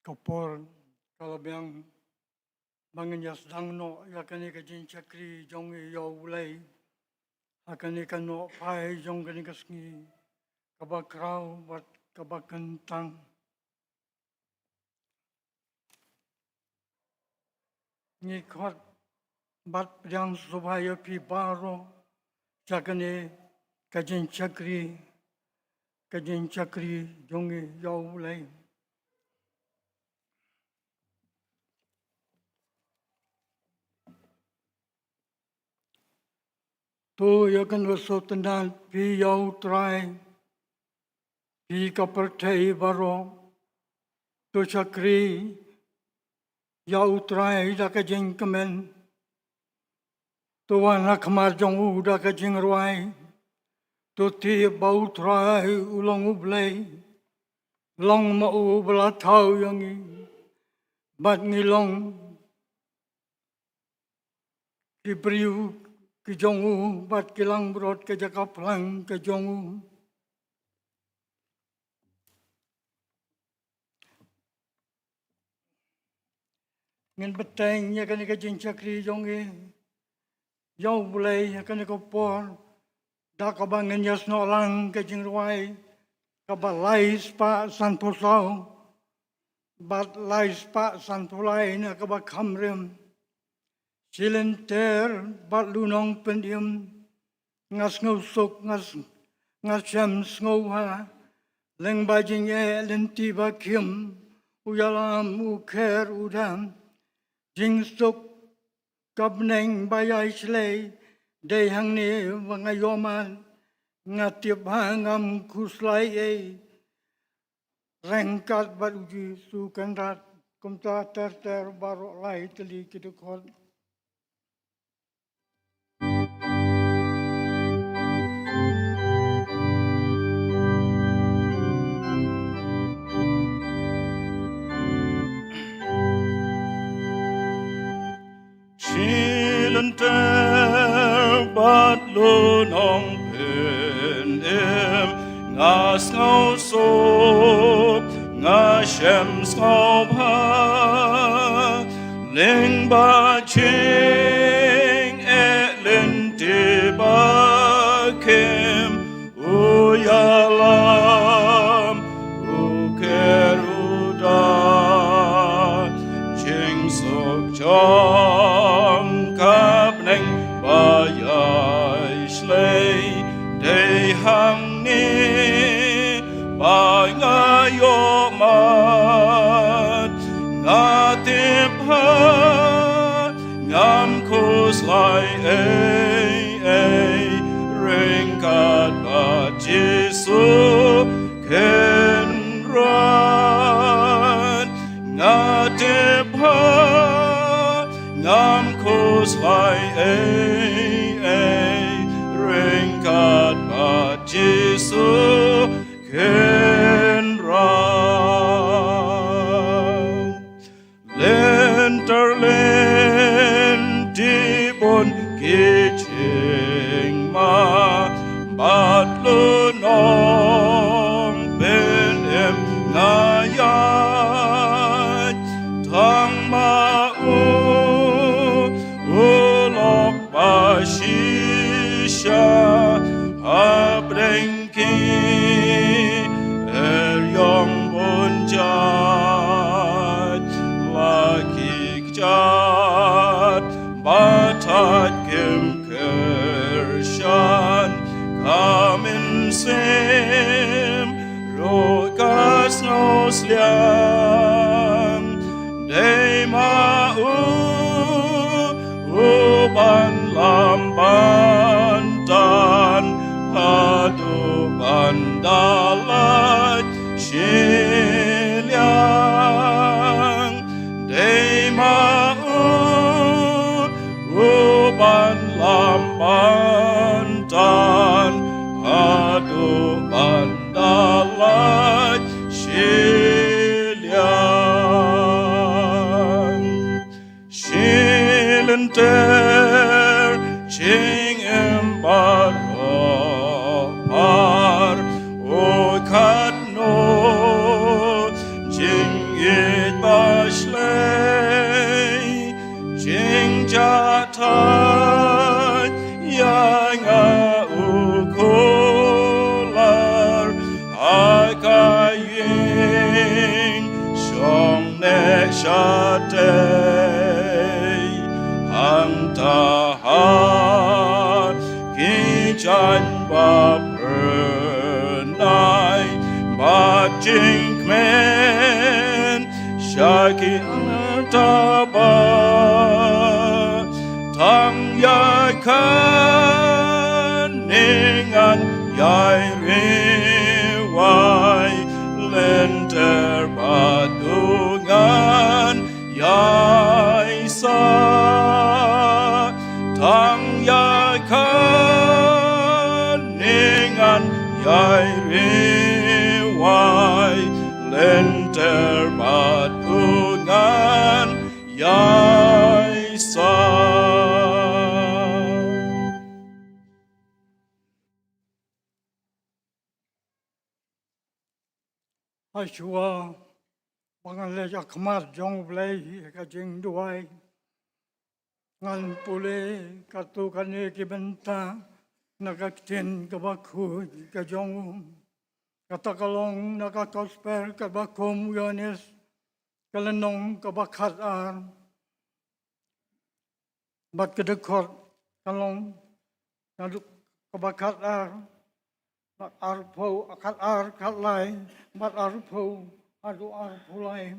Kapor kalau biang bangun ya sedang no ya kani kajin cakri jong ya ulai akan ikan no pai jong kani kasngi kabakrau bat kabakentang ni kot bat yang supaya pi baro jakane kajin cakri jong ya ulai tu ya kan wasotan pi yau try pi kapertai baro tu cakri yau try da ka jing kemen tu wana khamar jong u da ka jing ruai tu ti bau try ulong ublai long ma u bla thau yang i bat ngi long ki priu ki jong u bat kilang brot ke jakap lang ke jong u ngin beteng ya kan ka jing cakri jong i yau bulai ya kan ko por da ka bangen yas no lang ke jing ruai ka ba lai spa san posau bat lai spa san polai na ka ba khamrem silenter bat lunong pendiam ngas ngau sok ngas jam ngau ha leng ba jing e lenti ba kim uyalam u kher udam jing sok kabneng bayai slei dei hang ni wangayoman ngatip hangam kuslai e rengkat bat uji sukanrat kumta ter barok lai teli kidukot Silenter bat lunong pendim ngas ngau so ngashem ngau pa ling ba ching lenti ba kim uyalam ukeruda jing sok jong kapneng bayai slei dei hang ni bai ngayomat ngatip ha ngam kuslai ringkat bat Jesu kenran ngatip ha ngam kuslai ringkat bat Jesu kenran lenter lenti bon kiching ma bat lunong benem ngayat tang ma ulok bashisha abrengki yong bonjat lakik jat batat kim kershan kamin sem rokas nosliam dema uban lambantan hadu bandalat shiliang dema uban lambantan hadu bandalat shiliang ka yin shong ne sha te hang ta ha ki chan ba per nai ba jing men shaki ta ba tang ya kan ningan yai riwai lenter badungan yai sa tang yai kan ningan yai riwai lenter badungan yai sa. Ashua pangalan akmat jong blai ka jing duai ngan pule katu kane ki benta nagaktin ka bakhu ka jong katakalong nakakosper ka bakum yones kalanong ka bakhat ar bat kedekor kalong naduk ka bakhat ar bat arpo akat ar katlai bat arpo adu arpulai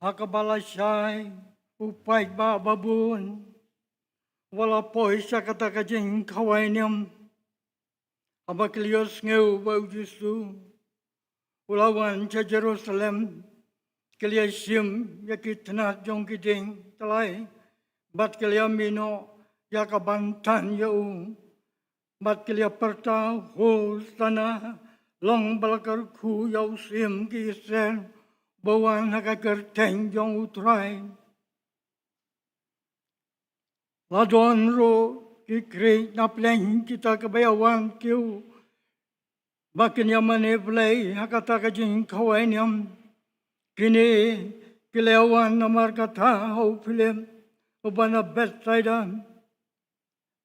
hakabalasay upay ba babun wala poy sa katakajing kawainam abaklios ngeu ba ujisu ulawan sa Jerusalem kiliasim yakitnat jong kiding talay bat kiliamino yakabantan yau bat kilia perta hostana long balakar ku yau sim kisen bawan hakakar teng jong utrai ladon ro kikri napleng kita kebayawan kiu bakin yamane play hakata kajing kawainiam kini kilewan namar kata hau film ubana bedside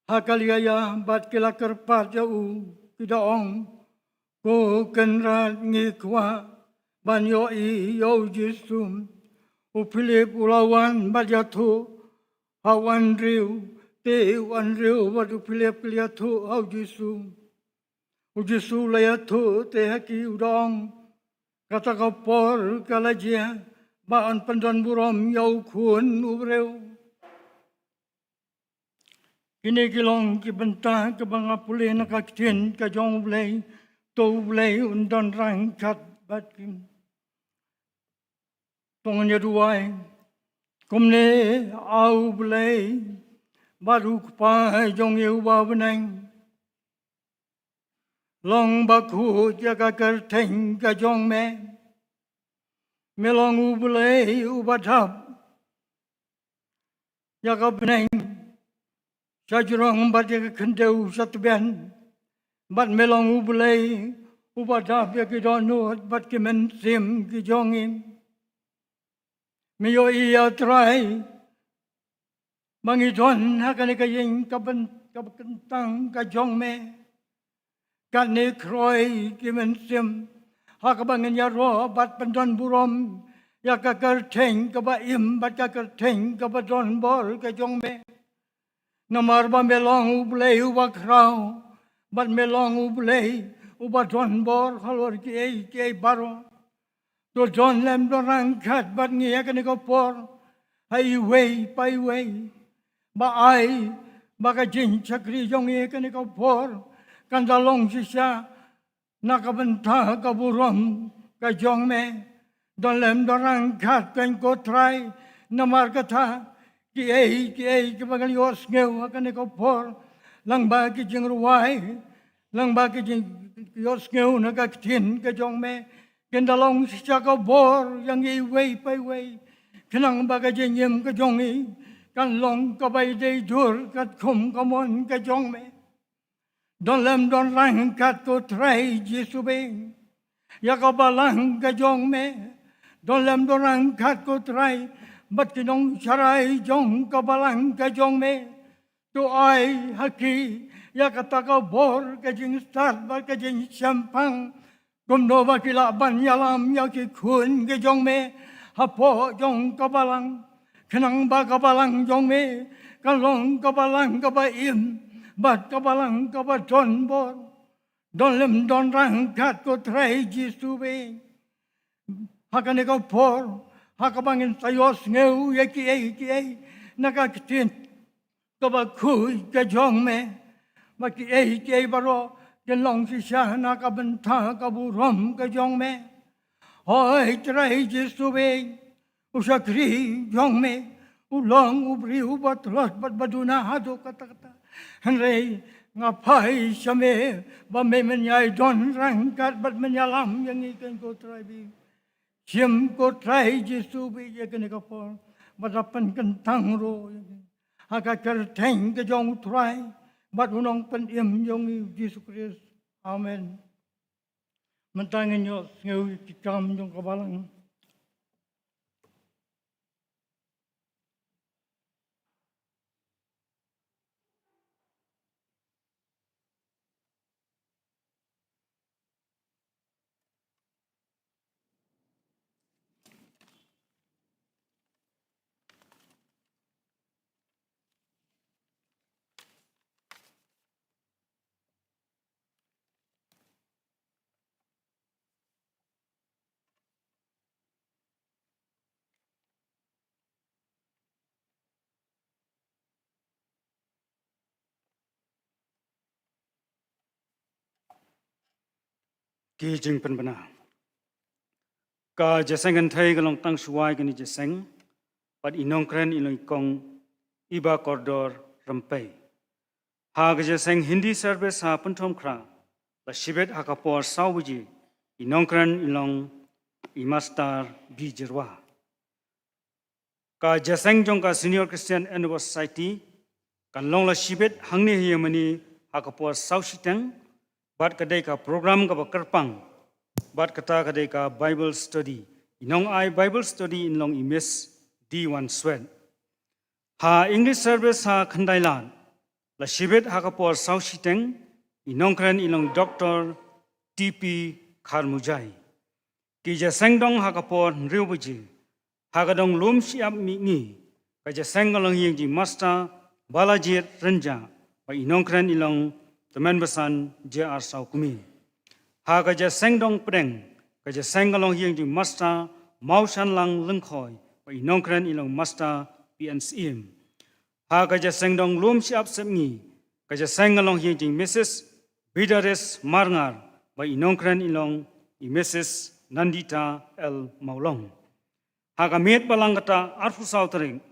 hakaliaya bat kilakar pat jau kidaong ko kenrat ngikwa banyo i yau jisum upilip ulawan bajatu hawan riu te wan riu wadu pilip liatu hau jisum ujisu layatu te haki udong kata kapor kalajia baan pandan burom yau kun ubreu kini kilong kibenta kebangapuli nakaktin kajong blay to blay undan rangkat batkin tongnya duai kumne au blay baru kupai jong yu babenang long baku jaga kerteng kajong me melong u blay ubadhap jaga benang sajurang baca kendau satu ben, bat melong ubelai ubadap ya kidonut bat kimen sim kijongin, miyo iya try, mangidon hakan kayeng kabentang kajong me, kane kroy kimen sim, hakabangan ya ro bat pendon burom, ya kakerteng kabaim bat kakerteng kabadon bor kajong me. Namar ba melong ublay ubakraw, bat melong ublay ubadon bor halor ki baro. Do don lem do rangkat bat ngiya kaniko por, highway payway, ba ay baka jing chakri jong ngiya kaniko por, kandalong sisya nakabenta kaburom kajong me, don lem do rangkat kaniko try, namar kata, kiai kebagal yos ngeu akan ekopor lang bagi jeng ruai lang bagi jeng yos ngeu nakaktin kajong me kendalong sisaka bor yang iway payway kenang baga jeng yem kajong i kan long kabay day dur kat kum kamon kajong me don lem don rang kat ko try jisubing yakabalang kajong me don lem don rang kat ko try bat kinong saray jong kabalang kajong me to ay haki ya kata kau bor ke jing start ba ke jing champang gom no ba kila ban yalam ya ki khun ke jong me hapo jong kabalang kenang ba kabalang jong me kalong kabalang kaba im bat kabalang kaba don bor don lem don rang kat ko trai jisu be hakane kau por hakabangin sayos ngeu yaki nakakitin kaba kui ke jong me baki ke baro ke long si sha nakabenta kaburom ke jong me hoi trai jisu be usakri jong me ulong ubri ubat lot bat baduna hado kata henrei ngapai syame ba me menyai don rangkat bat menyalam yang ikan ko trai bi Siam ko trai jisu bi ye kene ka por badapan kentang ro haka kerteng ke jong trai bat unong pen im jong Yesus Kristus amen mentangin yo ngeu kikam jong kabalang Ki jing pen bana ka jasengan thai galong tang suai gani jaseng pat inong kren iloi kong iba koridor rampai ha ga jaseng Hindi service ha punthom kra la shibet hakapor sawji inong kren ilong imastar bi jirwa ka jaseng jong ka senior Christian Endeavor Society kan long la shibet hangni hiyamani hakapor sawshiteng bat kadai ka program ka bakarpang bat kata kadai ka Bible study inong ai Bible study in long imis D1 swed ha English service ha khandailan la shibet ha kapor saushiteng inong kran ilong Dr. TP Kharmujai ki ja sengdong ha kapor riubuji ha gadong lum siap mi ngi ka ja sengalong yeng ji master Balajit Renja ba inong kran ilong teman besan JR Saukumi. Ha kaja sengdong preng, kaja sengalong hiang di master Maushan Lang Lengkhoy, wa inongkren ilong master PNCM. Ha kaja sengdong lum siap semngi, kaja sengalong hiang di Mrs. Bidares Marngar, wa inongkren ilong Mrs. Nandita L. Maulong. Ha kamit balang kata arfu sautering,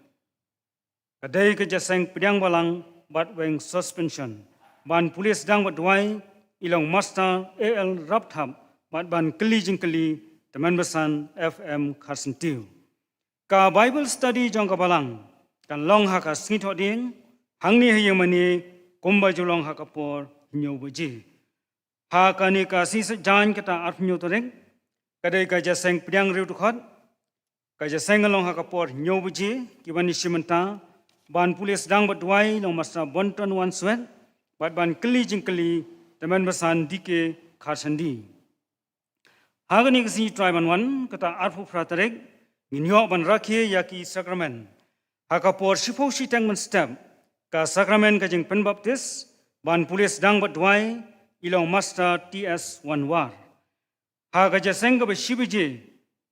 kadai kaja seng pedang balang bat weng suspension. Ban pulis dang badwai ilong master AL Raptham ban keli jingkeli teman besan FM Karsentiu. Ka Bible study jong kabalang kan long haka singit hoding hangni hiyamani kumba julong haka por nyo beji. Haka ni ka sisa jan kata arf nyo toreng kadai ka jaseng pedang riu tukhot ka jaseng long haka por nyo beji kibani simenta ban pulis dang badwai long master bonton wan swet ban keli jingkeli teman besan dike Karsandi. Hagani kasi triban wan kata arfu pratarek nginyo ban rakhe yaki sakramen. Hakapor sifo sitang man step ka sakramen ka jing penbaptis ban pulis dang badwai ilong master TS Wanwar. Haga jaseng ka bashibije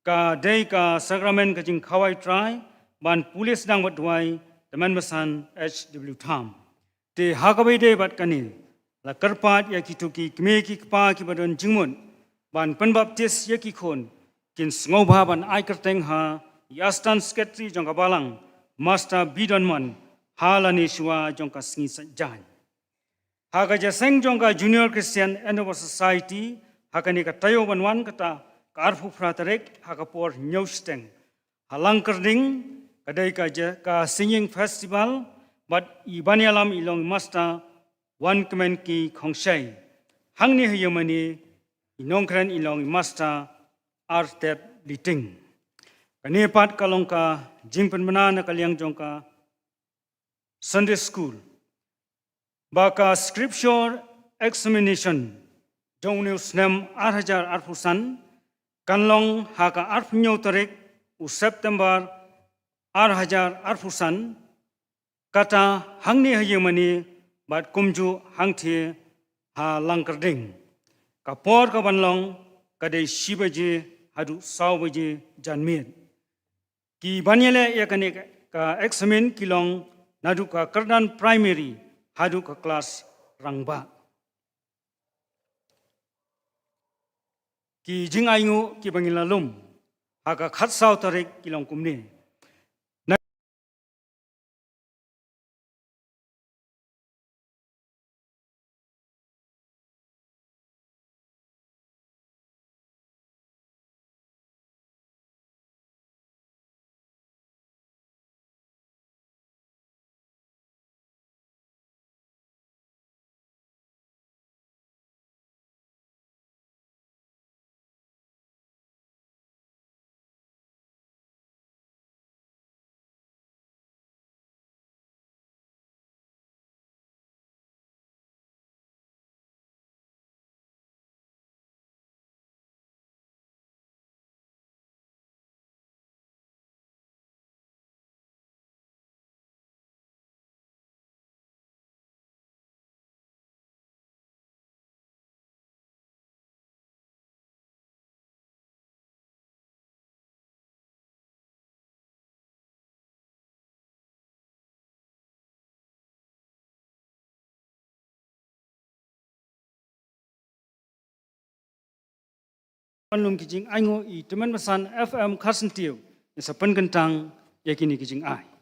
ka day ka sakramen ka jing khawai try ban pulis dang badwai teman besan HW Tham. Te hakabai de bat kani la karpat ya kituki kme ki kpa ki badon jingmun ban penbaptis ya ki khon kin sngoba ban ai kerteng ha yastan secretary jong kabalang master bidonman halani shwa jong ka sngi sajai haga jaseng jong ka junior Christian Endeavor Society hakani ka tayo banwan kata karfu fratarek hakapor nyosteng halang kerding kadai ka singing festival but ibanialam ilong master one kemen ki khongsai hangni hiyamani inongkran ilong master artet liting kani pat kalongka jingpen mana na kalyang jongka Sunday school Baka scripture examination Jongneus nem 2008 kanlong haka 8 tarik u September 2008 kata hangni hayemani bat kumju hangthi ha langkarding kapor kabanlong kadai shibaje hadu sawbaje janmir ki banyele yakane ka examine kilong nadu ka kardan primary hadu ka class rangba ki jingaingu ki bangilalum haka khatsaw tarik kilong kumni panlum kijing aingo I teman pesan FM Karsentiu isapan kentang yakini kijing ai.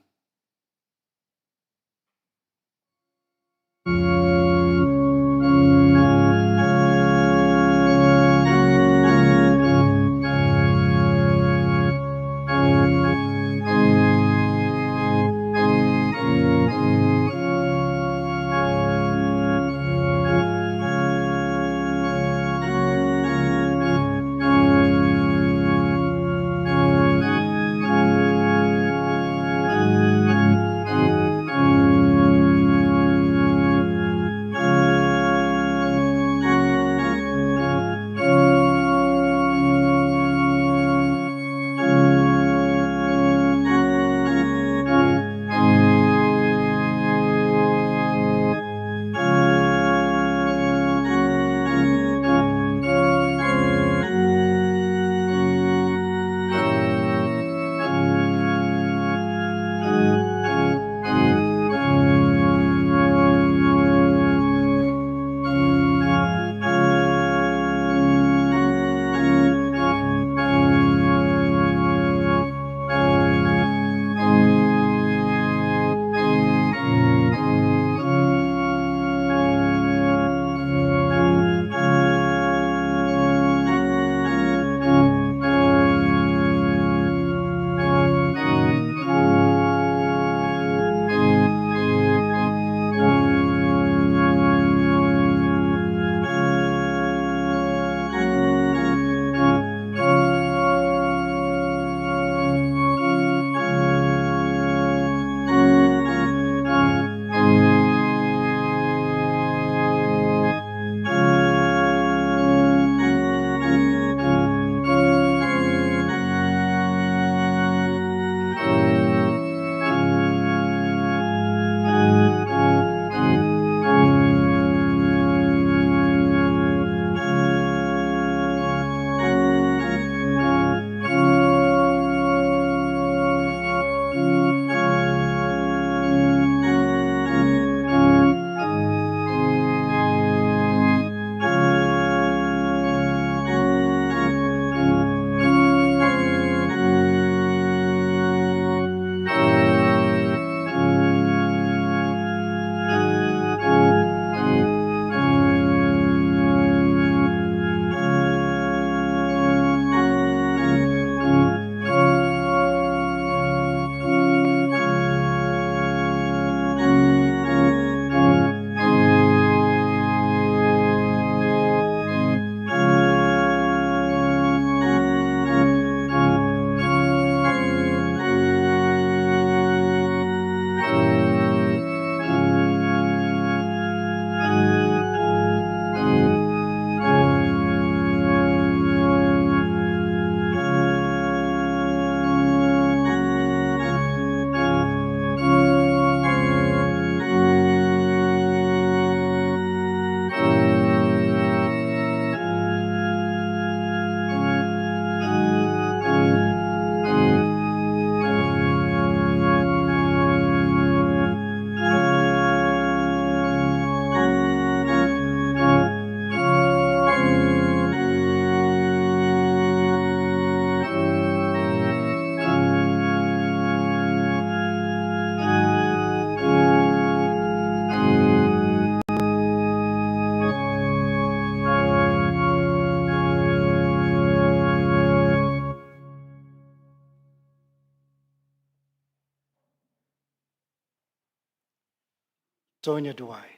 Sonya Duai.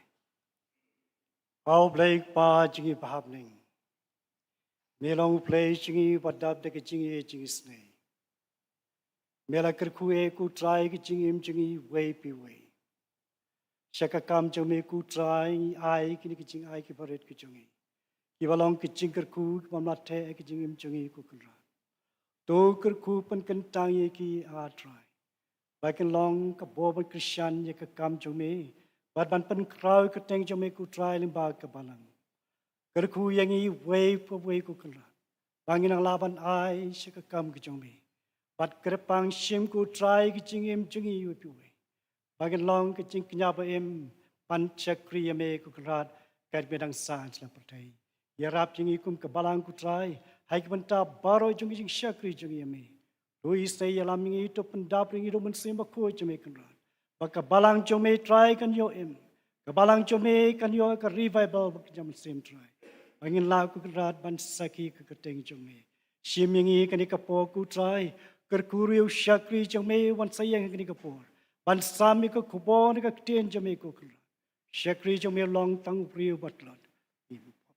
How Blake Pa Jingi Bahabning. Melong play Jingi Badab de Jingi Jingi Snay. Mela Kerkue ku try Jingi Jingi way be way. Shaka kam Jome ku try I kini Jing I kibaret Kijungi. Kibalong Kijinker ku Mamate Jingi Jingi Kukunra. To Kerku Pen Kentang ki a try. Back long ka Bob Christian Yaka kam Jome. But ban pen crowd keteng Jome ku try limba kabalang. Kerku yangi way for way Kukunra. Bangin ang laban ay Shaka kam Kijome. But kerpang shim ku try Kijingim Jingi Yupiwe. Bagan long kecing kenyaba pan cakri yame kukerat kat bedang sans la pertai. Ya rap jingi kum kebalang ku try hai kebenta baro jungi jing cakri jungi yame. Lui say ya lamingi itu pendap ringi do mensimba ku jame kenrat. Baka balang jome try kan yo kebalang jome kan yo ke revival bak jam sim try. Bangin la ku kerat ban saki ke keteng jome. Shimingi kan ikapo ku try kerkuriu cakri jome wan sayang kan ikapor. Ban sami ko kubon ka tien jame ko kula. Shakri jame long tang priu batlot.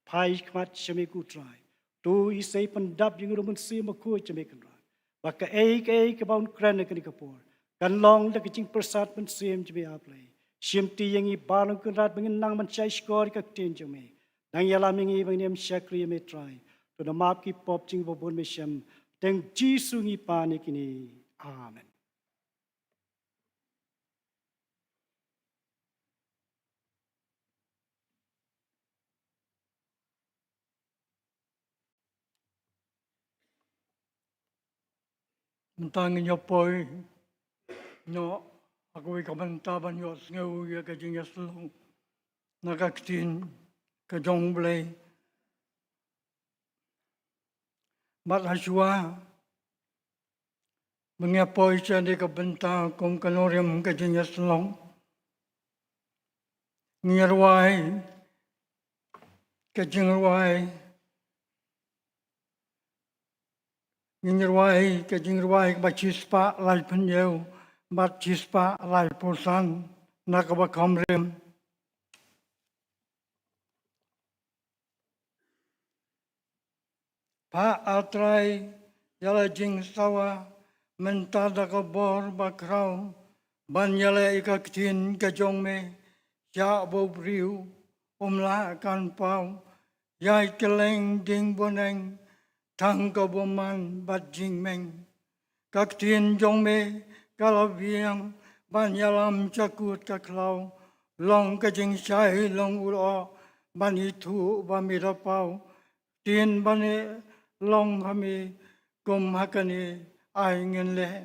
Pai kmat jame ku try. Tu isay pandap yung rumun si maku jame kula. Baka ay ka baun kran ka ni kapor. Kan long da kicing persat man sim jame aplay. Shimti yang i balong kunrat bangin nang man chay skor ka tien jame. Nang yalaming i bangin shakri jame try. Tu na map ki pop jing babon me shem. Teng jisu ngi pani kini. Amen. Mentang nyo poy no ako ikabantaban yo sngaw ya kajing yaslong nakaktin kajong blay mat haswa mengapoy siya di kabanta kung kanoriam kajing yaslong ngirway kajing rway Ngirway kajingirway bachispa lai penyew bachispa lai pusan nakabakamrim pa atrai yala jing sawa mentada kabor bakrau ban yala ikaktin kajongme ya bobriu umla kan pau yai keleng ding boneng thang cơ bồ man bát jing meng các thiên jong me kalaviang ban yalam chakut kaklau long ka jing shai long ulo ban itu ba mirapau tin bane long hami kum hakani ai ngin le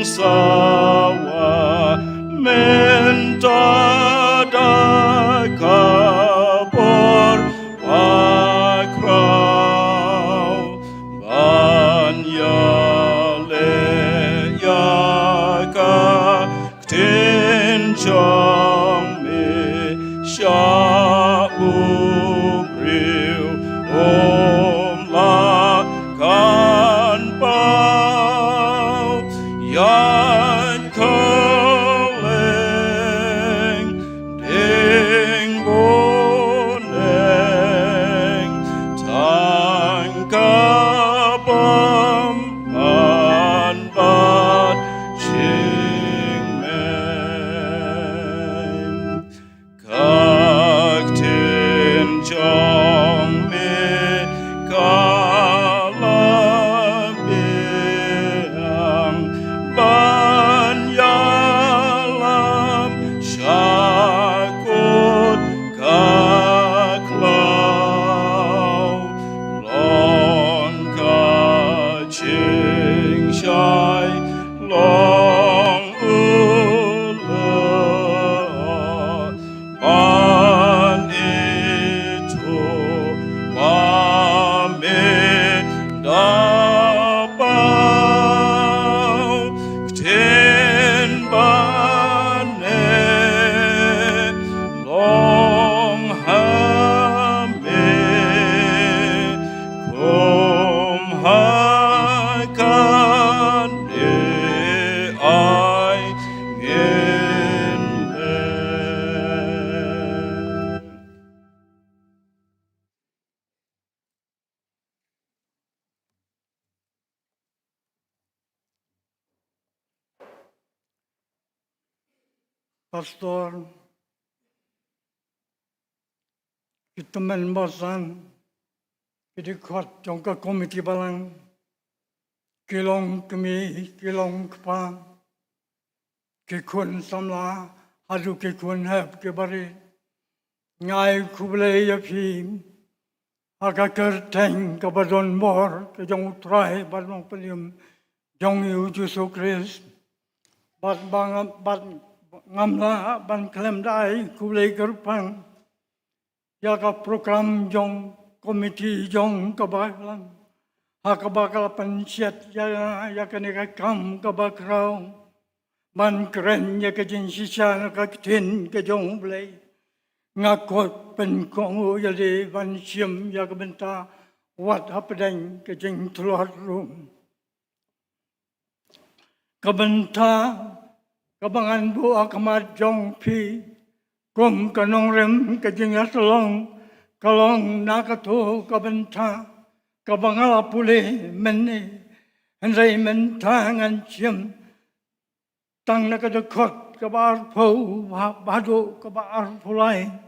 Sawa mentada kabor bakrau banyale yaka tinjong me shabu briu la kan pau yan calling ding boneng tang kabam man bat ching men kak tin jong me kalam biang ba pastor, kita menbasan, kita kuat jangka komiti balang, kilong kami, kilong kepa, kikun samla, hadu kikun heb kebari, ngai kublai yapi, agak kerteng kabadon bor, kejong utrai badong pelium, jong Yesus Kristus, bad ngamla ban klem dai kublai kerpang, jaga program jong komiti jong kabalang, hakabakal pensiat ya kaneka kam kabakrau, ban keren ya kejin sisa kakitin kejong blai, ngakot penkong jadi ban siam ya kebenta wat hapadeng kejing telur rum. Kebenta kabangan bu akamat jong pi kum kanong rem kejing asalong kalong nakatu kebenta kabangala pulih meni henry menta ngan siam tang nakadekot kabar pau badu kabar pulai.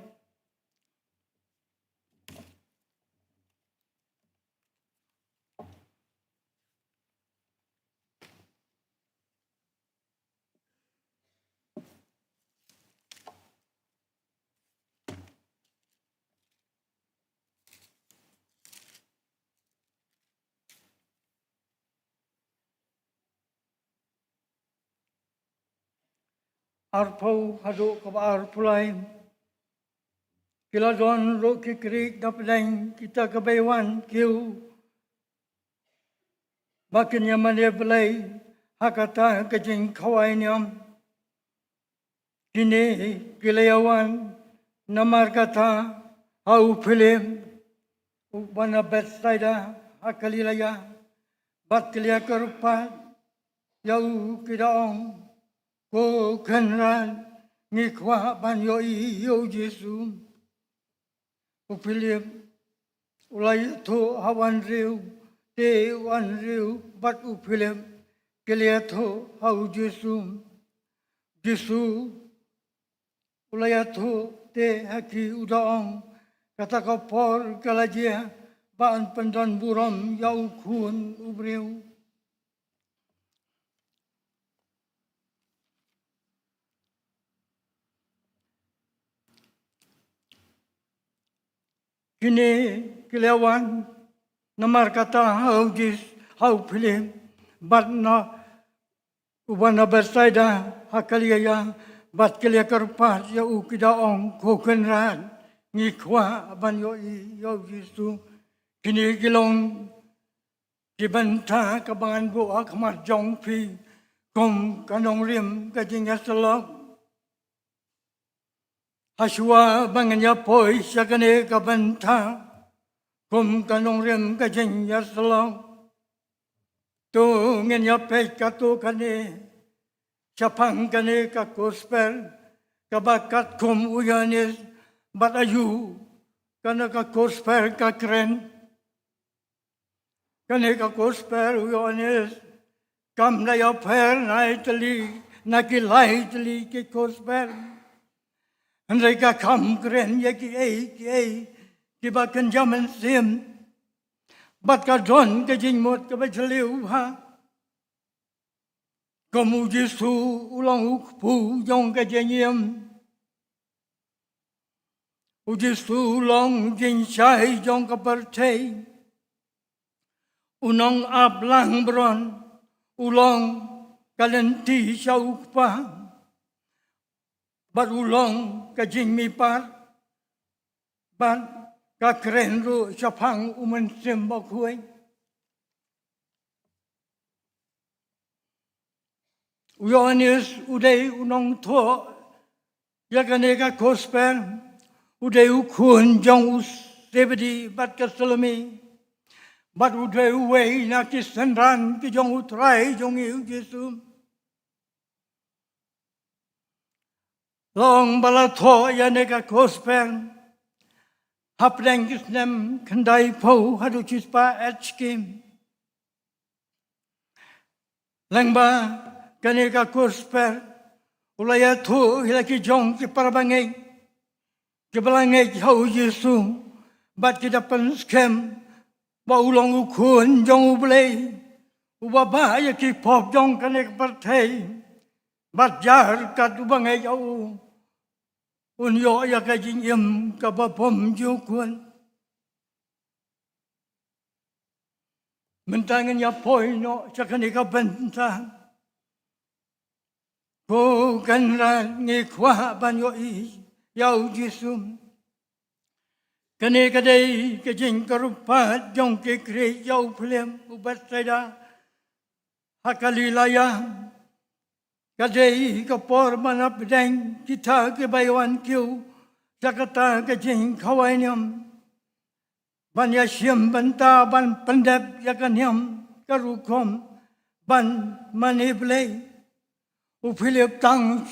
Arpau hadu kabar pulai. Kila don ro kikrik dapeleng kita kebewan kiu. Makin yang mana belai hakata kejing kawai niam. Kini kilayawan namar kata au film wana Bethsaida hakalilaya bat kilia kerupat yau kidaong ko kenran ngikwa ban yo Yesu upilim ulai to hawan riu te wan riu bat upilim kelia to hau Yesu ulai to te haki udaong kata kapor kalajia ban pendan buram yau kun ubriu. Kini kelawan namar kata hau film bat na ubana Bethsaida hakalia bat kelia kerpas ya ukidaong kokenran ngikwa ban yo Yesu kini kilong kibenta kabangan bu akmat jong pi kom kanong rim kajing asalok Haswa banganya poi sakane kabanta kum kanong rem kajeng ya salang tu ngenya pe katu kane chapang kane ka gospel kabakat kum uyanis batayu kana ka gospel ka kren kane ka gospel uyanis kam na ya per na itali nakilai itali ke gospel Mereka kam keren ya ki bakan zaman sim bat ka don ke jingmot ke bachliu ha kamu Yesu ulang ukpu jong ke jengiem Yesu ulang jing sai jong ke pertei unong ablang bron ulang kalenti saukpa barulong kajing mipar ban ka keren ru chapang umen sembakui uyonis udai unong tho yakane ka gospel udai ukun jong sebedi bat ka salami bat udai uwei na kisandran ki jong utrai jong Yesu Long balatho ya nega gospel hapdeng kisnem kendai po hadu chispa etchkim langba kanega gospel ulaya tu hilaki jong ki parabangai ki balangai ki hau Yesu bat ki dapan skem ba ulong ukun jong ublei ubaba ya ki pop jong kanek partai bat jar kat ubangai au unyo ya ka jing im ka ba pom jukun mentangan ya poino cakani ka bentang ko kanran ngi kwa ban yo i yau Yesu kane kadai ke jing karupat jong ke kre yau phlem ubat sada hakalilaya kadai ka por manap dang kita ke baywan kiu jakata ke jing khawainyam ban ya siam banta ban pendap yakanyam karukom ban maniblei Philip tang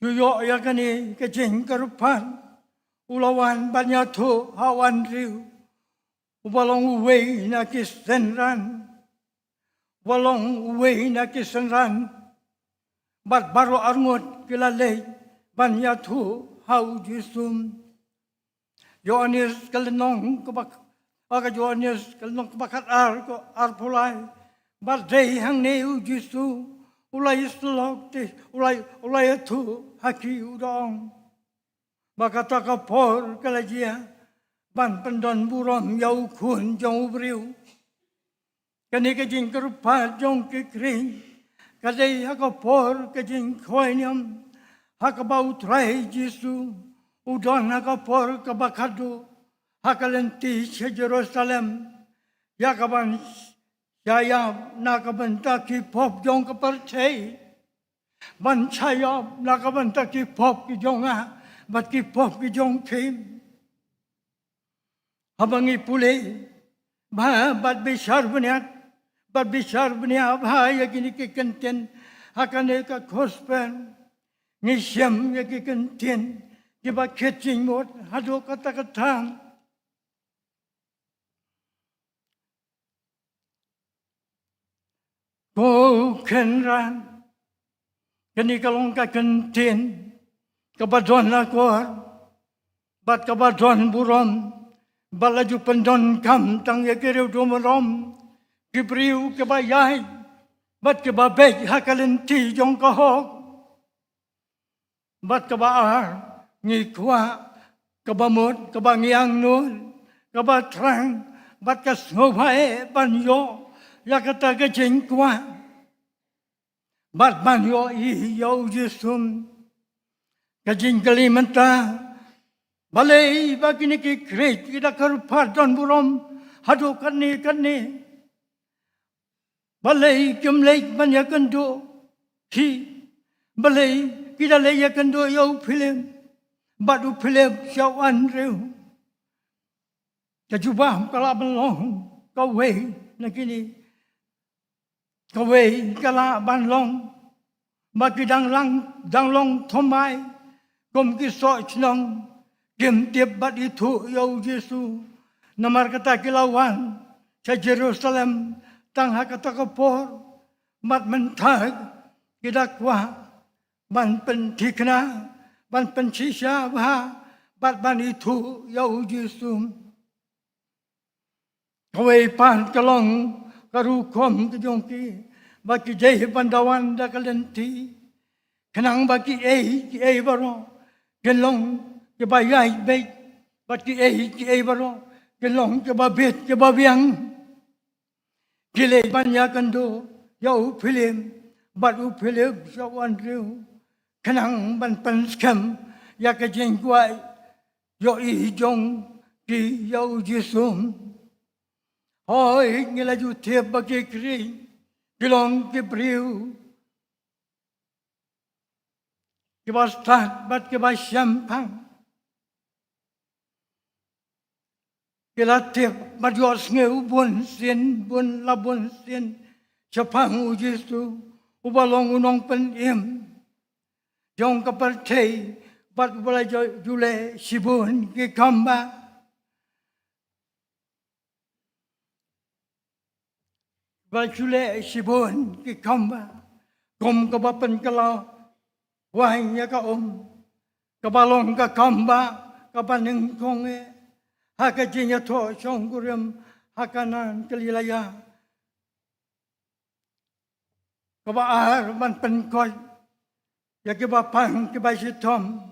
yo yakani ke jing karupan ulawan banyatu hawan riu ubalong uwe na kisenran walong uwe na kisenran bat baro arngot kilale banyatu hau jisum Yohanes kalenong kabak aga Yohanes kalenong kabakat ko arpulai bat dei hang neu jisu ulai slok te ulai tu haki udong bakata ka por kalajia ban pendon burom yau kun jong ubriu kani ke jing kerupa jong ke kring kadai haka por ke jing khoinyam haka bau trai jisu udon haka por ka bakadu haka lenti che Jerusalem yakaban Yaya nakabanta ki pop jong ka parchei ban chaya nakabanta ki pop ki jonga bat ki pop ki jong phim habangi pule ba bat bishar bnya ba yagini ki kenten hakane ka khospen ni shem yagi kenten ki ba khetching mot hado kata katham Ko kenran kani kalong ka kenten kabadon lakor bat kabadon burom balaju pendon kam tang ya kiriu dumarom kibriu ke bayai bat ke babej hakalenti jong ka hok bat ke baar ngi kwa ke bamut ke bangiang nun ke batrang bat ke snobae banyo yakata ke jing kwa bat banyo i yau jisum ke jing kalimanta balai bagini ki kret kita karupat don burom hadu kani balai kemlek banyak kendo ki balai kita laya kendo yau film badu film syawan reu kajubah kala belong kawe nakini kawe kala banlong bagi dang long thomai kom ki so chnong Kim tiap bat itu yau Yesu namar kata kilawan sa Jerusalem tang hakata kapor mat mentag kidakwa ban pentikna ban pensisya bah bat ban itu yau Yesu kawai pan kalong karukom kejongki baki jai bandawan da kalenti kenang baki ei baro kelong ke bayai baik bat ki ei baro ke long ke babet ke babiang kile banyak kando yau film bat u film sawan riu kenang ban pan skam ya ke jeng kwai yo i jong ki yau Yesu hoi ngila ju thiep ba ke kri kilong ke priu ke bastat bat ke basyampang Kilatip majos ngeu bun sin chapang Yesu ubalong unong penim jong kapartei bat bala jule sibun ki kamba bala jule sibun ki kamba kom kabapen kalau Wahai ya ka kabalong ka kamba, kabaneng konge, haka jinya to songgurim, hakanan kelilaya. Kabaar man penkoy, ya kibapang kibasitom,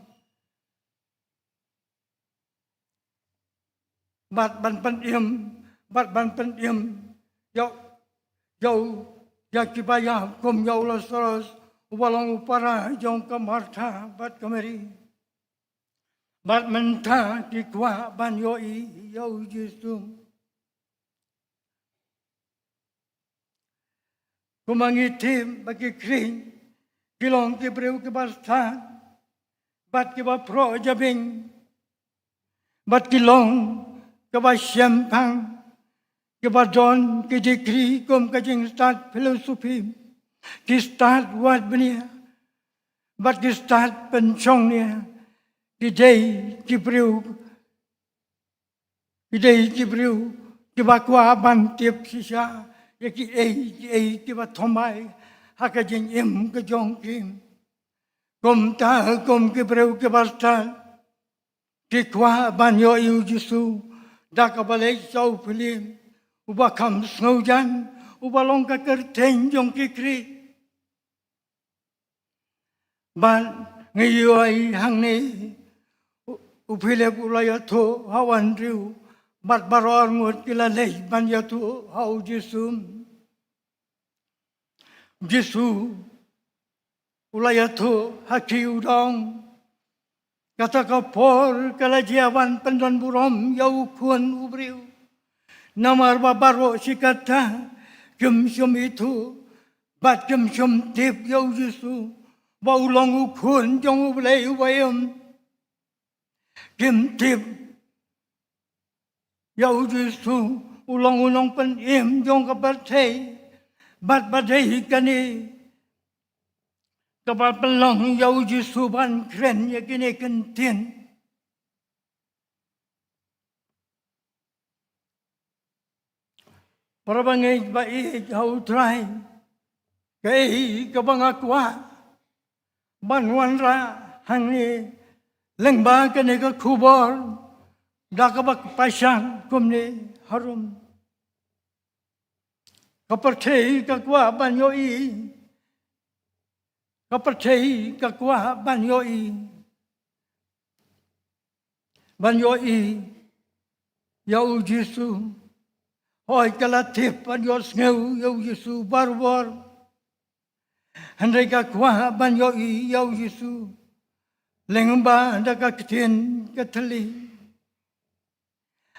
bat ban pen im, yau ya kibaya kum yau losoros, walong upara jong kamarta bat kameri. Bat menta dikwa ban yoi yau jisum. Kumangitim bagi kring, kilong kibreu kibastan, bat kiba pro jabing, bat kilong kiba syempang, kiba don kijikri kum kajing start filosofi, ki start wat benia, bat ki start pencongnya, kidei kibreu, kiba kwa ban tiap sisa, yaki kiba thomai hakajing im kajong kim kum ta kum kibreu kibastan kikwa banyo iu jisu dakabalay sau pilim uba kam snowjan uba long ka kerteng jong kikri ban ngayo ay hangne upile ulaya to hawan riu bat baror ngut kilalay banya tu hau Jisu ulaya tu haki udong kata kapor kalajiawan pendon burom yau kun ubriu namar babaro sikata gemsyum itu bat gemsyum tip yau Jisu baulong ukun jong ublay ubayam gem tip yau Jisu ulong pen im jong kabartay bat badai kani kabar pelong yau Jisu ban kren ya kini kentien para bangai bai jau trai kai kabang akwa ban wanra hangi lengba kani ka kubor dakabak pasang kumni harum kapercayai kakwa banyoi kapercayai kakwa banyoi yau Jisu hoi kalatip banyos ngeu yau Jisu barbor handai kakwa banyoi yau Jisu lengba dakaktin katali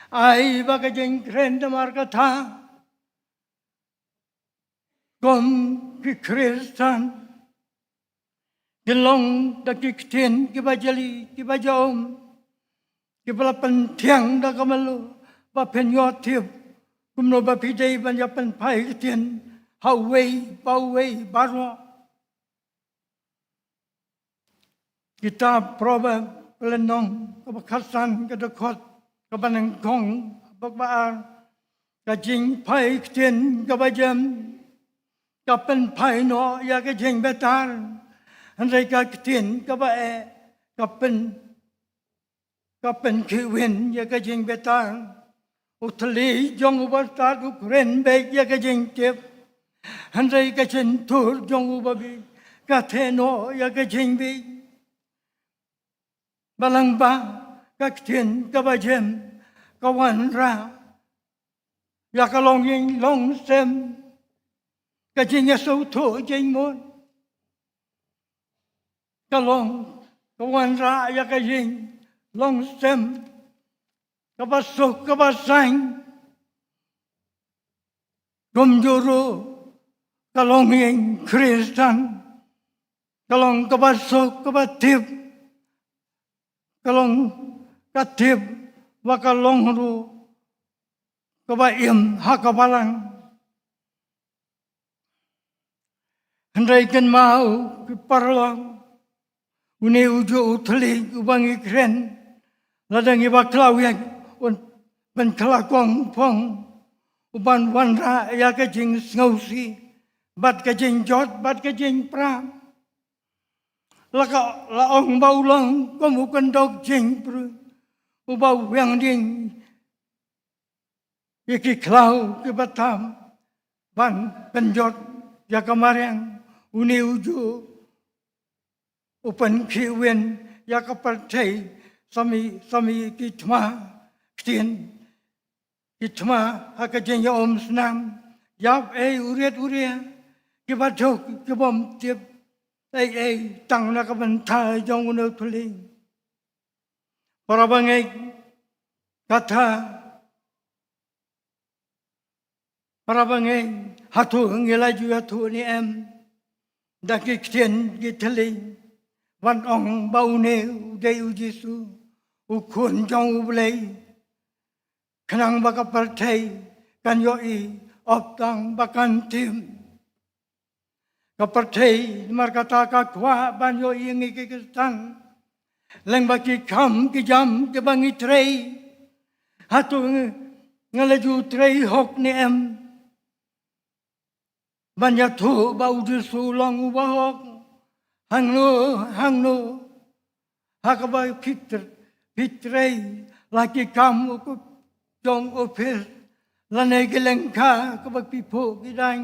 ai bagajeng kren damar kata Kom ki Kristan, gelong da ki ktin, ki bajali, ki bajom, ki balapan tiang da kamalu, ba penyotip, kumno ba pidei banyapan pai ktin, hawei, bawei, barwa. Kita proba pelenong, kabakasan, kadakot, kabanengkong, bakbaar, kajing pai ktin, kabajam, kapen pai no ya ke jeng betar andai ka ktin ka ba kapen kiwin ya ke jeng betar utli jong ubartat ukren be ya ke jeng tep andai ka chen tur jong ubabi ka theno ya ke jeng be balang ba ka ktin ka ba jem ka wan ra ya ka long yin long sem ka jing sâu thổ jing mon ka long ka wan ra ya ka jing long sem ka ba so ka ba sang gom juro ka long yin Kristan ka long ka ba so ka ba tip ka long ka tip wa ka long ru ka ba im ha ka balang Handai kan mau ke parlang, une ujo utli ubangi kren, ladang iba klau yang ban kelakong pong, uban wanra ya kajing ngausi, bat kajing jot, bat kajing pram. la ong bau long có một con độc chính bru bau yang ding cái klau cái bát tham ban penjot ya kamarang uni uju upan khiwen ya kaparthai sami kitma ktin kitma hakajen ya om snam yap uriat cái bát chok cái bom tiếp tăng na kaban thai jong uno thuli para bangai kata para bangai hatu ngela ju hatu ni em da ki kien ki thali van ong bau ne dei u jisu u khun jong u blei khnang ba ka par thai kan yo I op tang ba kan tim Kaparthai markata ka kwa banyo ingi kikistang lang baki kam ki jam ki bangi trei hatu ngalaju trei hok ni em banya thu bau du su long wa hok hang no hakabai pitrei laki kam ku jong opir lanai gelengka ka bak pipo gidang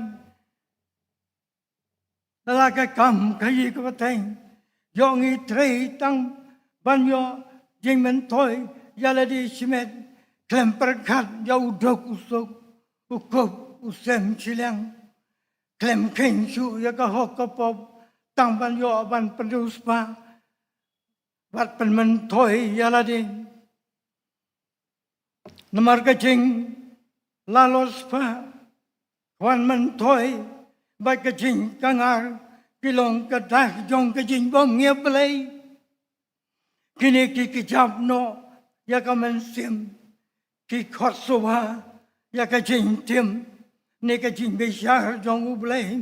là cái cầm cái gì có thể do nghĩ thấy tăng bao nhiêu chính mình thôi giờ là đi xem kèm perkat jauh dok usuk ukop usem silang kèm khen su ya cái học cái pop tăng bao nhiêu ban penduspa bắt pen mình thôi giờ là đi nomor cái chính là lospa quan mình thôi Baik kecing kangar kilong kadah jong kecing bom ngia belai kini ki kicap no ya kamen sim ki khot soba ya kecing tim ne kecing besar jong u belai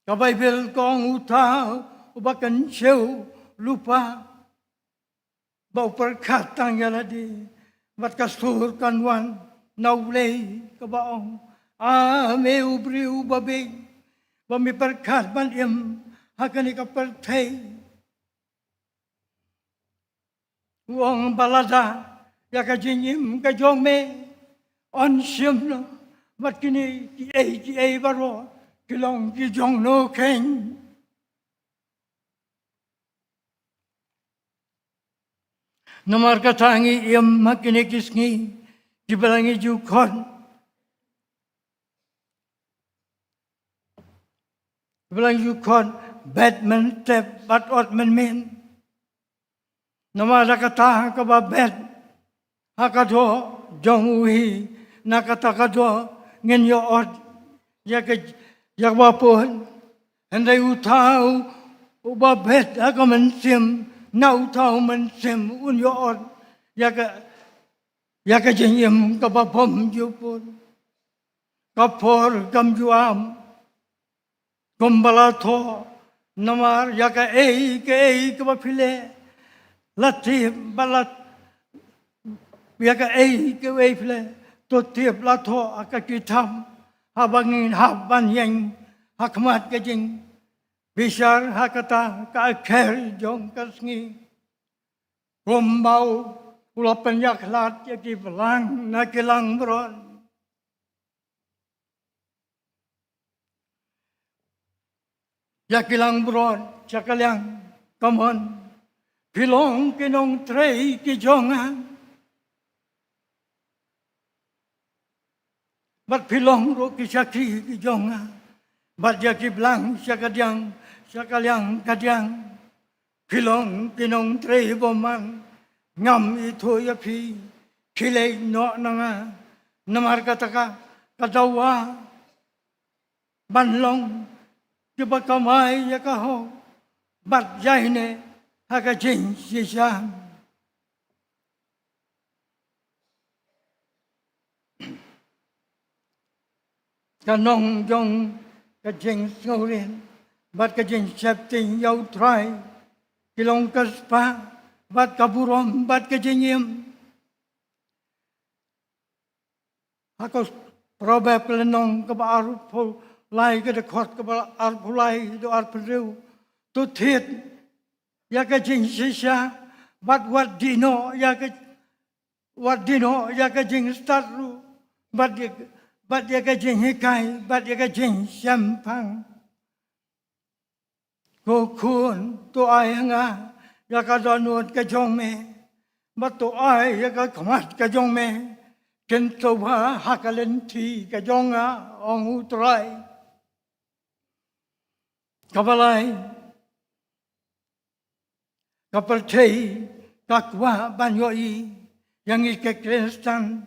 ka Bible kong utah ubakan show lupa bau perkataan ya ladi bat kasur kanwan naulei ka baong ame ubri ubabe bami perkat ban im hakani ka perthai uang balada ya ka jinyim ka jongme on sim no bat kini ki ei baro kilong ki jong no ken nomor katangi im hakini kisngi dibalangi jukon Bilang you kon Batman tep bat ot men min. Nama kata ka ba bat hakado jong uhi nakata kado ngin yo ot yak ba pon andai utau uba bat ka men sim na utau men sim un yo ot yak jengim ka ba pom ju pon ka por kam ju am Kumbala tho namar yaka ke bapile lati balat yaka ke pile to tiap la tho akakitam habangin haban yang hakmat ke jing bishar hakata ka kher jong kasngi kumbau ulapan yaklat yaki belang nakilang bron Yakilang bron, chakalang, come on. Pilong kinong trei kijongan. Bat pilong ro kisaki kijongan. Bat yakiblang chakalyang kadyang. Pilong kinong trei boman. Ngam ito yapi. Kilay no nga. Namar kataka kadawa. Banlong. Kita kamai ya kau bat jai ne haka jing sisa kanong jong ka jing ngorin bat ka jing septing yau try kilong kaspa bat kaburom bat ka jingim haka probable nong ka baru lai cái khót cái ar phulai do ar phriu tu thiệt ya cái chính sisa wat dino ya cái chính start ru bat ya cái chính hikai bat ya cái chính sampang ko kun tu ai nga ya cái donut cái jong me bat tu ai ya cái khamat cái jong me ken to ba hakalen thi cái jong ong utrai kabalai kapercei kakwa banyoi yang ike Kristen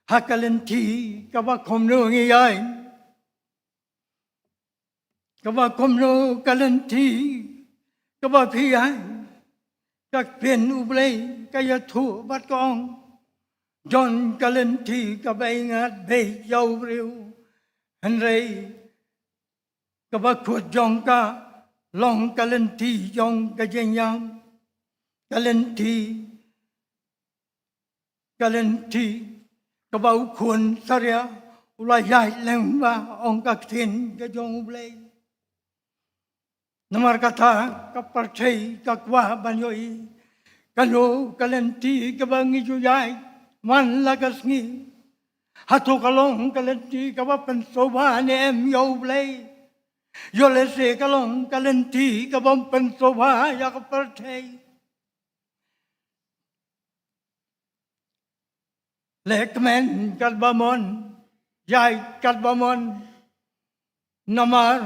hakalenti kawa komno ngiyai kawa komno kalenti kawa piyai kak pien ublei kaya thu bat kong John kalenti kabay ngat bay yaw riu henrei kawa kut jong ka long kalenti jong ka jenyang kalenti kabau kun saria ulai yai lengwa ong kaktin ka jong ublei namar kata kaparcei kakwa banyoi kano kalenti kabangi juyai man lagas ngi hatu kalong kalenti kawapan soba ne em yo ublei yo lese kalong kalenti kawapan soba ya kaparcei Lekmen kalbamon, yai kalbamon, namar,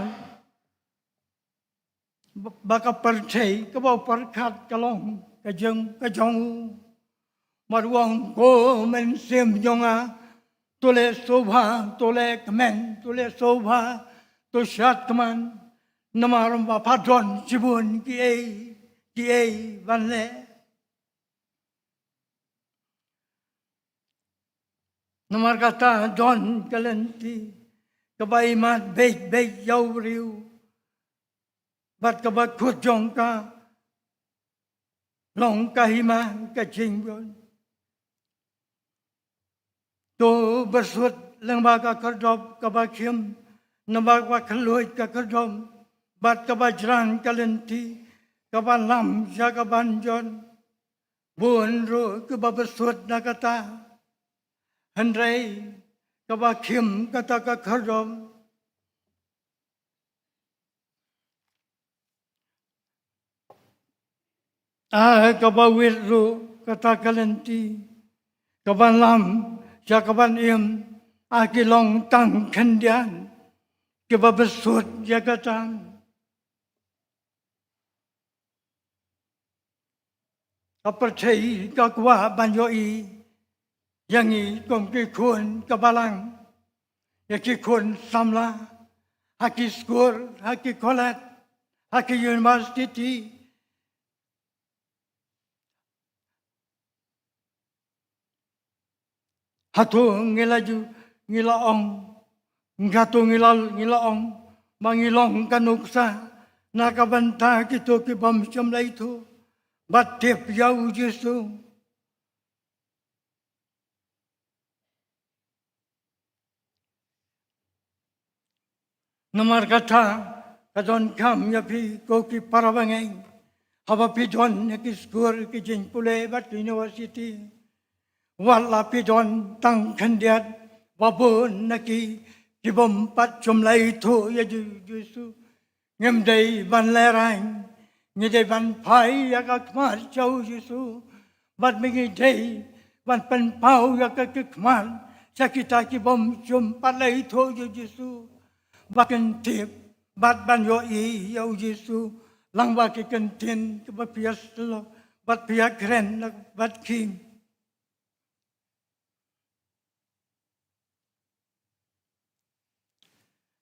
baka percay, kabaw perkat kalong, kajong, maruang ko men sim jonga, tule sobha, tule kemen, tule sobha, to syatman, namar padron cibun kiai, vanle. Nomor kata John kalenti kabay mat bait yaw riu bat kabat kut jong ka long kahima ka jinggon to bersut lang baga kardop kabakim nabagwa kaluit ka kardom bat kabajran kalenti kabalam jagaban John buon ro kababersut nakata Henrei kabakim kata kakardom kabawit ru kata kalenti kabalam jakaban im akilong tang kendian kababesut jakatan kapercei kakwa banyoi yang ini kongki kun kabalang, yaki kun samla, haki skor, haki kolat, haki university, hatu ngilaju ngilaong, ngatu ngilaong, mangilong kanuksa, nakabanta kito kibam syamla itu, batip yau Yesu. Nomor kata kadon kam ya pi koki parabangai haba pi don ya ki skor ki jin pule bat university wala pi don tang kandiat babon naki kibom pat jumlai thu ya Yesu ngem dei ban lerai ngi dei ban pai ya ka kmar chau Yesu bat mi dei ban pen pau ya ka kmar sakita kibom jum palai thu Yesu Bakan tip, bat ban yo yau Yesu, lang baki kentin, bat pias lo, bat piak keren, bat king.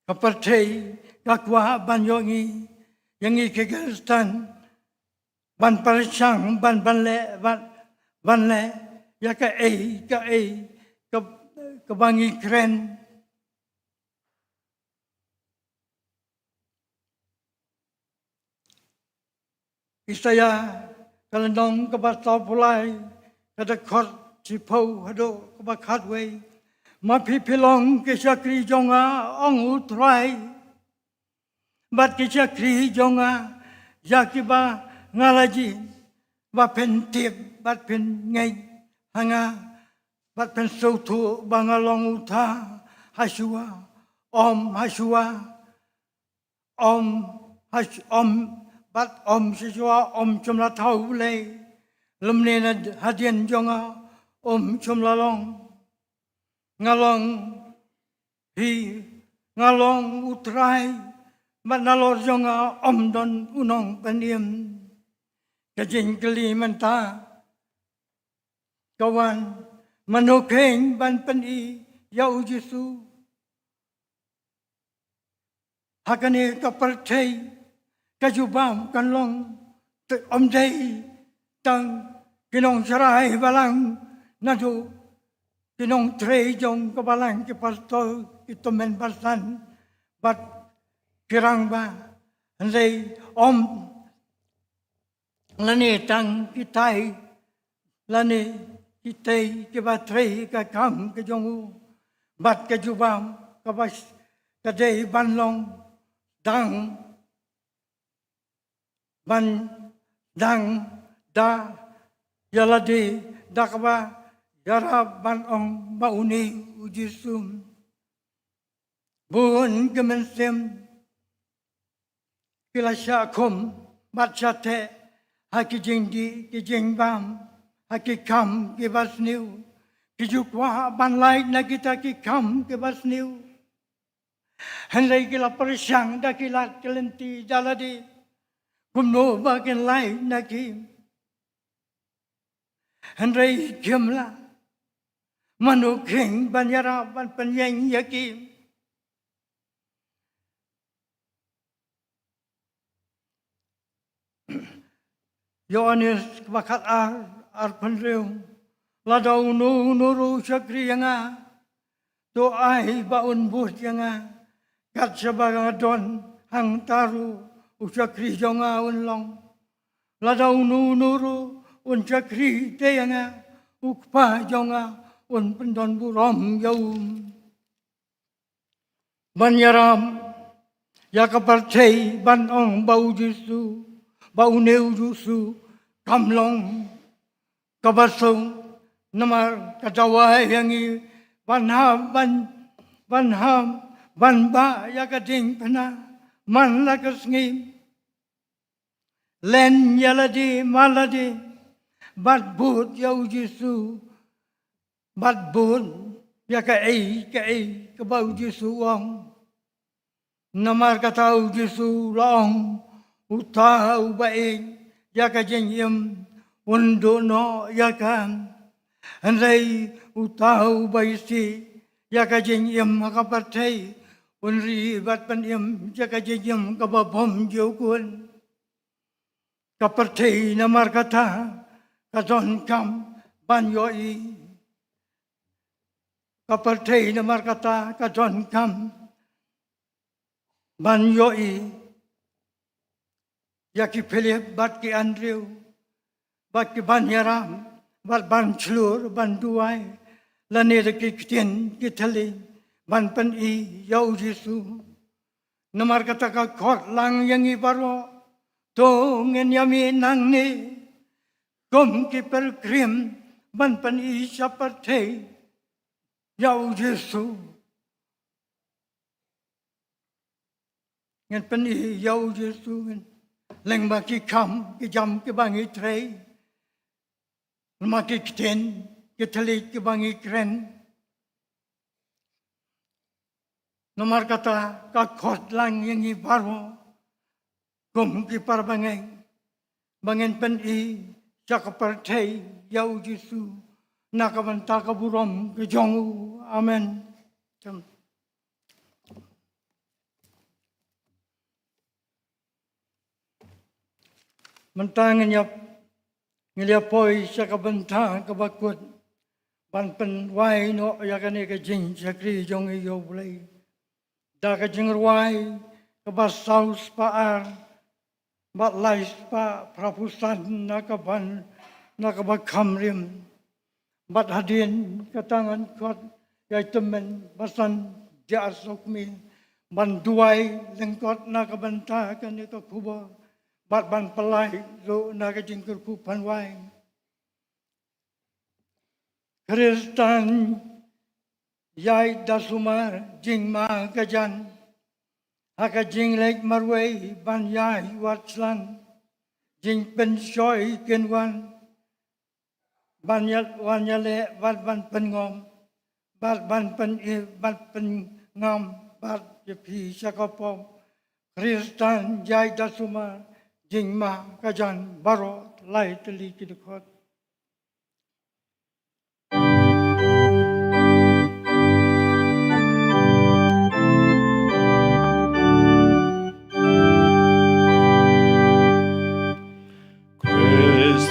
Kapercei, kakwa ban yo yang kegerstan, ban parsyang, ban le, ya kebangi keren. Isaya kalendong kabasta pulai kada khot chipau hado kabakat wei mapipilong kisakri jonga ong utrai bat kisakri jonga yakiba ngalaji ba pen tip bat pen ngai hanga bat pen sautu bangalong uta hasua om bat om siswa om chumla thau le lumne na hadian jonga om chumla long ngalong hi ngalong utrai manalor jonga om don unong paniem kajing keli menta kawan manokeng ban pani yau Yesu hakane kaperthai kajubam kanlong om dei tang kinong sarai balang nadu kinong trei jong kabalang ki pastor itomen pasan bat kirang ba andai om lani tang kitai lani kitai ki batrei ka kam ke jongu bat ke jubam ka bas ka dei banlong dang ban dang da yaladi dakba yara ban ong bauni ujisum bun gemensem kilasya kum batchate hakijing di kijing bam hakikam kibasniu kijukwa ban lai na kita kikam kibasniu henlai kila persyang da kilat kelenti jaladi kumno bagian lai na kim henlai kimla manukeng banyara ban penyeng yakim Yohanes bakat ar penreu ladau nuru syakri yanga to ai baun bus yanga kat sebagai don hang taru usyakri jonga unlong ladau nuru syakri te yanga ukpa jonga un pendon burom yaum banyaram yakapartei ban ong bau Yesu bau neu Yesu kamlong kabasong namar kadawai yangi banham banba yakading pana man lakasngi len yaladi maladi bat but yau Yesu bat but yakai ke bau Yesu wong namar katau Yesu long utau baik yaka jenyem undono yakam andai utau baisi yaka jenyem makapartai unri bat panem yaka jenyem kababom jokun kapartai namar kata kadon kam banyoi kapartai namar kata kadon kam banyoi Yaki Philip bat ki Andrew bat ki Banyaram bat ban Chlur ban Duai lane de ki Tien ki Thali ban pan I yau Yesu namar kata ka khot lang yang I baro to ngen yami nang ni gom ki per krim ban pan I saparte yau Yesu ngen pan I yau Yesu leng ba ki kam ki jam ki bangi trei ma ki ten ki thali ki bangi kren nomar kata ka khot lang yang I baro gom ki par bangen pen I chakapar thei yau Yesu nakabanta kaburom ki jongu amen. Mentang ngeliap poi sakabenta kabakut ban pen wai no yakane ka jing sakri jong yo bulai da ka jing ruai ka basaus pa ar bat lais pa prapusan nakabakam rim bat hadin katangan kot yai temen basan jasok mi ban duai lengkot nakabenta kan ka kuba bat ban pelai zo naga jingkerku panwai Kristen yai dasumar jing ma gajan haka jing lek marway ban yai watslan jing pen shoy kenwan ban yat wan yale wat ban pen ngom bat ban pen bat pen ngam bat je pi sakopom Kristen yai dasumar jing ma gajan baro lai teli kidikot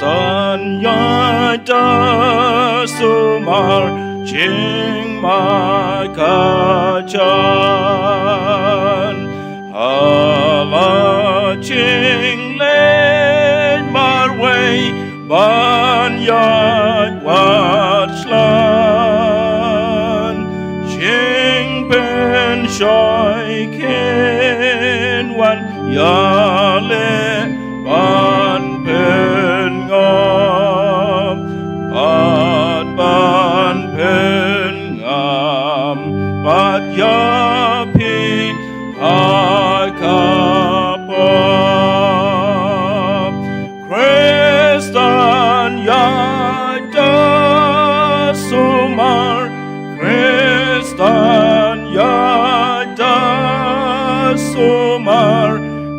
Sanyata sumar jing makajan hala jing len marway banyat watslan jing pen shoy ken wan yale ban pen ngam bat ban pen ngam bat yapi akapop Kristan yada sumar Kristan yada sumar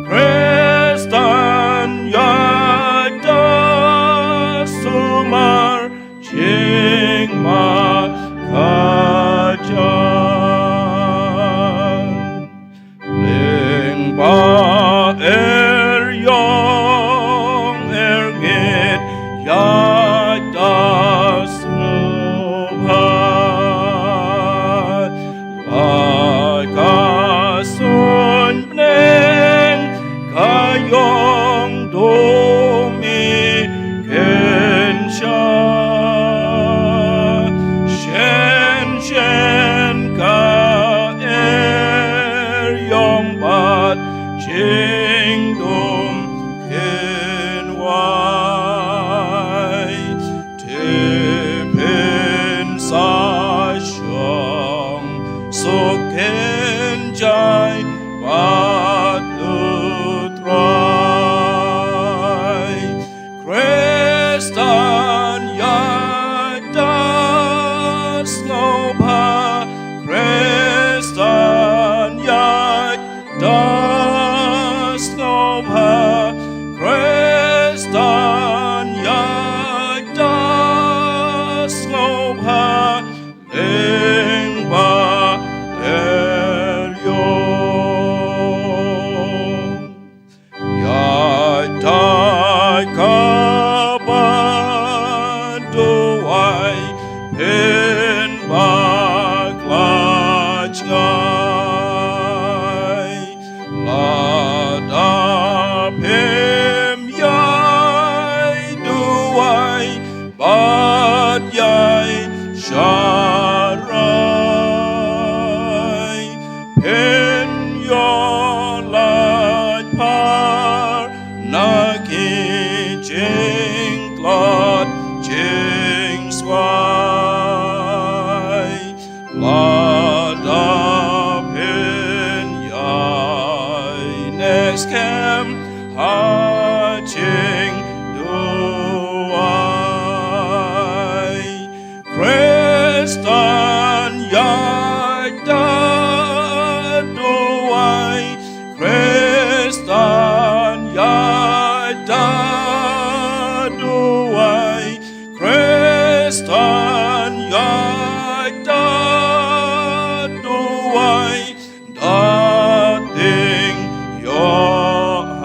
Kristan yada sumar jing makajan ling ba yong ngit yada subhat lakasun pneng kayong domi kensha shen ka yong bat jing dum kenwai tepin sa shong so kenjai bat utrai Kristan yada snowpa Kristan yada snowpa Kristan yada snowpa lingba elyong yada kabanduai pen baklajngai lada pem yai duai bat yai sharai pen yolat par nagi jing klot jing swai lada pen yai next cam ha jing duai Kristan yada duai Kristan yada duai Kristan yada duai dating Yohan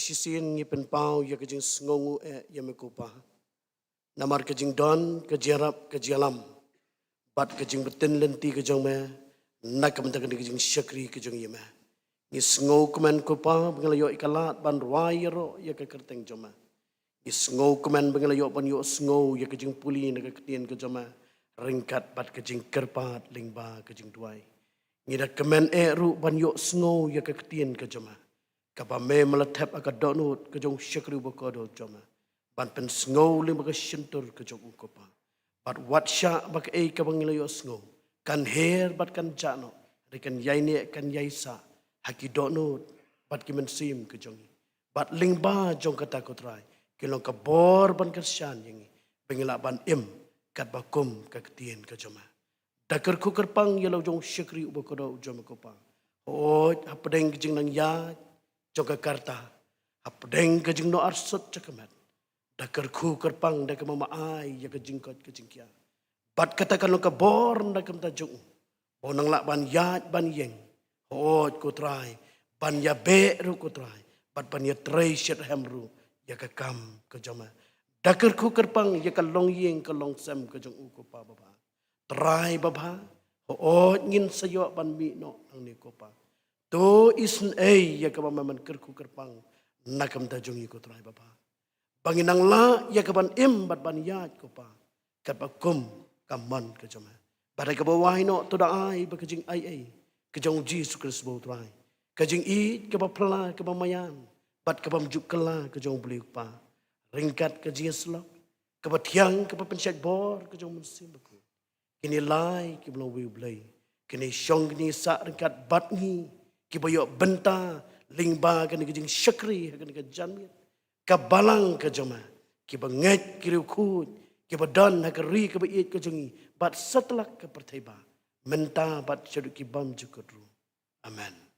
sisin ngi pen pau ya kejing sngongu ya mekupa. Namar kejing don kejarap kejalam. Bat kejing betin lenti kejong me. Nak kementakan kejing syakri kejong yema. Ngi sngo kemen kupa bengalayo ikalat ban ruayro ya kekerteng joma. Ngi sngo kemen bengalayo ban yo sngo ya kejing puli nak ketien kejoma. Ringkat bat kejing kerpat lingba kejing duai. Ngi dak kemen ru ban yo sngo ya ketien kejoma. Kapa me meletap agak donut kejong syakri bokodo joma. Ban pen sngo lim baga syentur kejong kupa. Bat wat syak baga kabangilayo sngo. Kan her bat kan jano. Rekan yai ne kan yai sa. Haki donut bat kimen sim kejongi. Bat lingba jong kata kotrai. Kilong kabor ban kersyan yengi. Bengila ban im kat bakum kaketien kejoma. Dakar ku kerpang yalau jong syakri ubokodo joma kopang. Hoj hapedeng kejing nang ya jong kakarta. Hapedeng kejing no arsut cakamat. Dakar ku kerpang dak mamaai ya kejingkot kejingkia. Bat katakan lo kabor dak tajung. Bonang lak ban yat ban yeng. Hoj ku try. Ban ya be ru ku try. Bat ban ya tray syat hamru ya kakam kejoma. Dakar ku kerpang ya kalong yeng kalong sem kejong uko pa baba. Try baba. Hoj ngin sayo ban mi no ang ni ko pa. To isn ya kabamaman kerku kerpang nakam tajung iko try baba. Banginang la ya kaban im bat ban yat ko pa. Kapakum kaman kejoma. Badai kabawai no to da ai ba kejing ai. Kejong Jesus Kristus bo try. Kejing it kabapla kabamayan. Bat kabam juk kala kejong beli pa. Ringkat kejing slok. Kabatiang kapapensyat bor kejong mensim baku. Kini lai kiblo wi blay. Kini syong ni sa ringkat bat ni. Kibayok benta lingba kani kejing syakri kani kejanmit. Kabalang kejoma. Kibanget kiriukut. Kibadan hakari kibayit kejongi. Bat setelah kepertiba. Menta bat syaduk kibam jukudru. Amen.